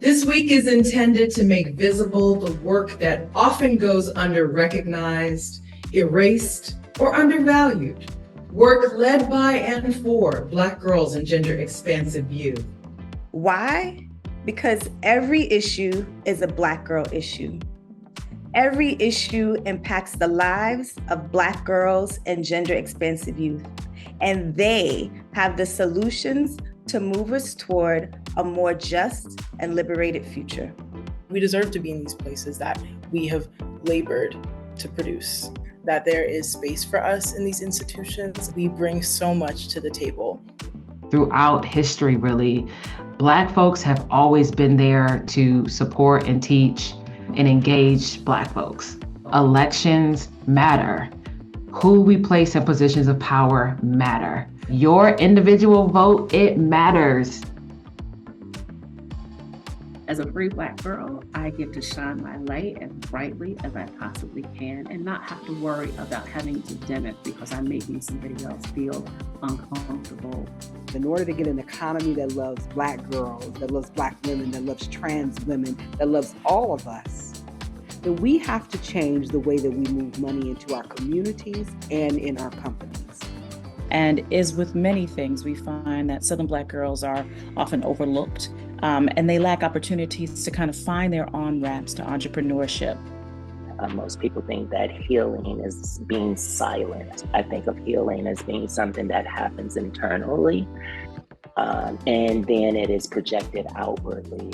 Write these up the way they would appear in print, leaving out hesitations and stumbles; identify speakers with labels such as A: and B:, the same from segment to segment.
A: This week is intended to make visible the work that often goes under-recognized, erased, or undervalued. Work led by and for Black girls and gender-expansive youth.
B: Why? Because every issue is a Black girl issue. Every issue impacts the lives of Black girls and gender-expansive youth, and they have the solutions to move us toward a more just and liberated future.
C: We deserve to be in these places that we have labored to produce, that there is space for us in these institutions. We bring so much to the table.
D: Throughout history, really, Black folks have always been there to support and teach and engage Black folks. Elections matter. Who we place in positions of power matter. Your individual vote, it matters.
E: As a free Black girl, I get to shine my light as brightly as I possibly can and not have to worry about having to dim it because I'm making somebody else feel uncomfortable.
F: In order to get an economy that loves Black girls, that loves Black women, that loves trans women, that loves all of us, then we have to change the way that we move money into our communities and in our companies.
G: And as with many things, we find that Southern Black girls are often overlooked and they lack opportunities to kind of find their on-ramps to entrepreneurship.
H: Most people think that healing is being silent. I think of healing as being something that happens internally, and then it is projected outwardly.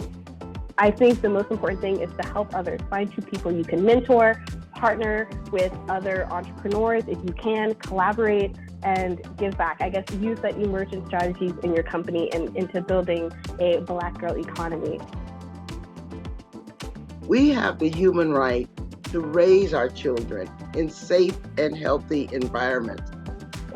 I: I think the most important thing is to help others. Find two people you can mentor, partner with other entrepreneurs if you can, collaborate, and give back. I guess use that emergent strategies in your company and into building a Black girl economy.
J: We have the human right to raise our children in safe and healthy environments.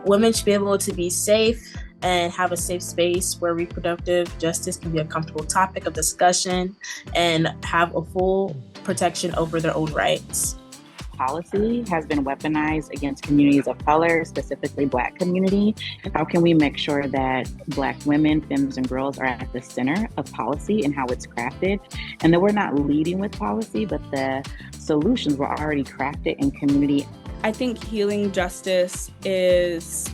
K: Women should be able to be safe and have a safe space where reproductive justice can be a comfortable topic of discussion and have a full protection over their own rights.
L: Policy has been weaponized against communities of color, specifically Black community. How can we make sure that Black women, femmes, and girls are at the center of policy and how it's crafted? And that we're not leading with policy, but the solutions were already crafted in community.
M: I think healing justice is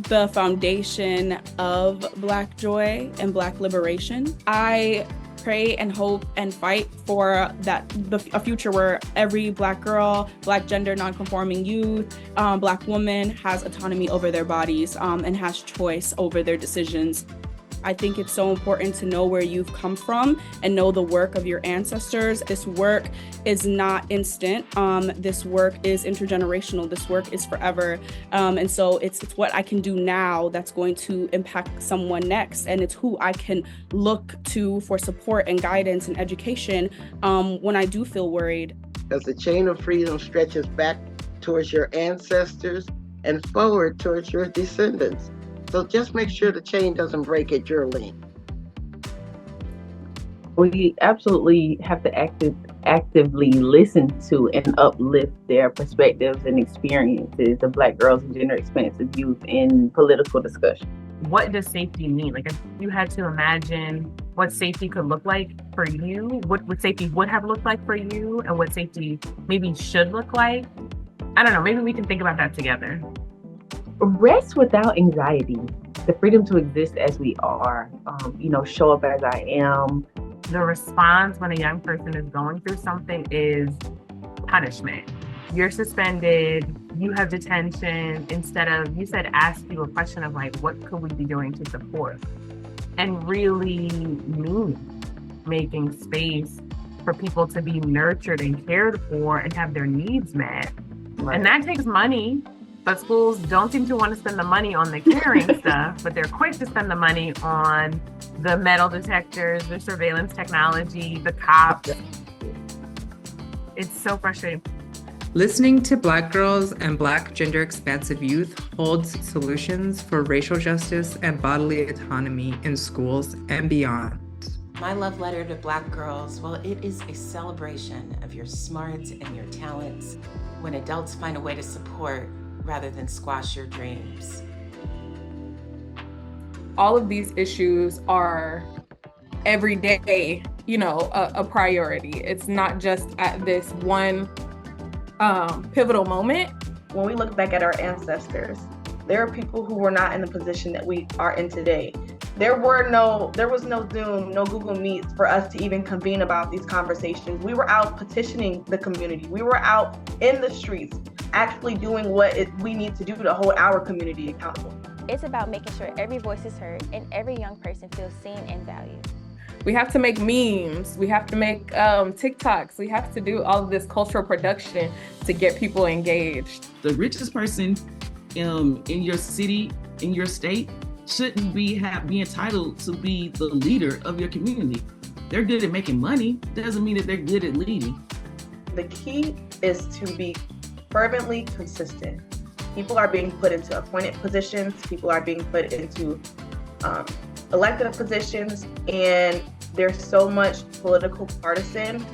M: the foundation of Black joy and Black liberation. I pray and hope and fight for a future where every Black girl, Black gender nonconforming youth, Black woman has autonomy over their bodies and has choice over their decisions. I think it's so important to know where you've come from and know the work of your ancestors. This work is not instant. This work is intergenerational. This work is forever. And so it's what I can do now that's going to impact someone next. And it's who I can look to for support and guidance and education when I do feel worried.
J: As the chain of freedom stretches back towards your ancestors and forward towards your descendants. So just make sure the chain doesn't break at your length.
N: We absolutely have to actively listen to and uplift their perspectives and experiences of Black girls and gender-expansive youth in political discussion.
O: What does safety mean? Like, if you had to imagine what safety could look like for you, what safety would have looked like for you, and what safety maybe should look like, I don't know, maybe we can think about that together.
N: Rest without anxiety, the freedom to exist as we are, show up as I am.
O: The response when a young person is going through something is punishment. You're suspended, you have detention, instead of, you said, ask you a question of like, what could we be doing to support? And really making space for people to be nurtured and cared for and have their needs met. Right. And that takes money. But schools don't seem to want to spend the money on the caring stuff, but they're quick to spend the money on the metal detectors, the surveillance technology, the cops. It's so frustrating.
P: Listening to Black girls and Black gender-expansive youth holds solutions for racial justice and bodily autonomy in schools and beyond.
Q: My love letter to Black girls, well, it is a celebration of your smarts and your talents when adults find a way to support rather than squash your dreams.
M: All of these issues are everyday
R: a priority. It's not just at this one pivotal moment.
S: When we look back at our ancestors, there are people who were not in the position that we are in today. There was no Zoom, no Google Meets for us to even convene about these conversations. We were out petitioning the community. We were out in the streets, actually doing what we need to do to hold our community accountable.
T: It's about making sure every voice is heard and every young person feels seen and valued.
R: We have to make memes. We have to make TikToks. We have to do all of this cultural production to get people engaged.
U: The richest person in your city, in your state, shouldn't be entitled to be the leader of your community. They're good at making money, doesn't mean that they're good at leading.
S: The key is to be fervently consistent. People are being put into appointed positions, people are being put into elected positions, and there's so much political partisan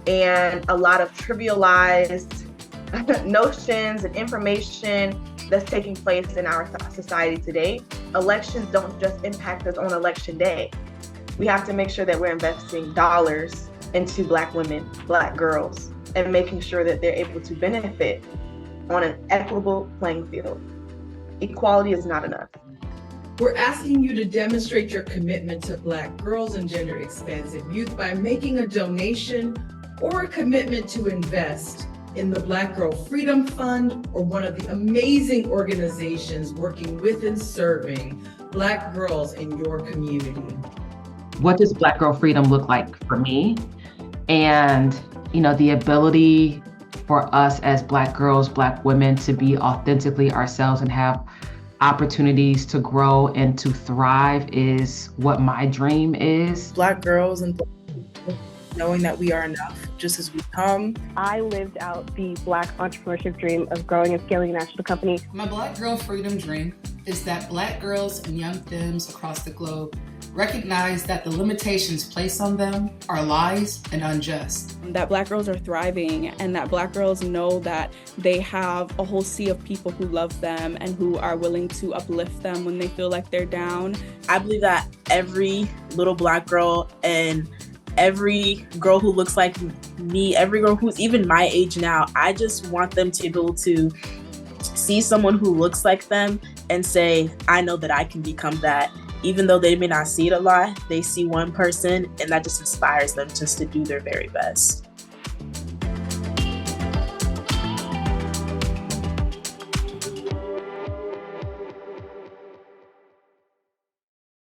S: and a lot of trivialized notions and information that's taking place in our society today. Elections don't just impact us on election day. We have to make sure that we're investing dollars into Black women, Black girls, and making sure that they're able to benefit on an equitable playing field. Equality is not enough.
A: We're asking you to demonstrate your commitment to Black girls and gender-expansive youth by making a donation or a commitment to invest in the Black Girl Freedom Fund or one of the amazing organizations working with and serving Black girls in your community.
D: What does Black Girl Freedom look like for me? And, the ability for us as Black girls, Black women to be authentically ourselves and have opportunities to grow and to thrive is what my dream is.
C: Black girls and Black people knowing that we are enough just as we come.
I: I lived out the Black entrepreneurship dream of growing and scaling a national company.
V: My Black Girl Freedom dream is that Black girls and young femmes across the globe recognize that the limitations placed on them are lies and unjust.
M: That Black girls are thriving and that Black girls know that they have a whole sea of people who love them and who are willing to uplift them when they feel like they're down.
K: I believe that every little Black girl and every girl who looks like me, every girl who's even my age now, I just want them to be able to see someone who looks like them and say, I know that I can become that. Even though they may not see it a lot, they see one person and that just inspires them just to do their very best.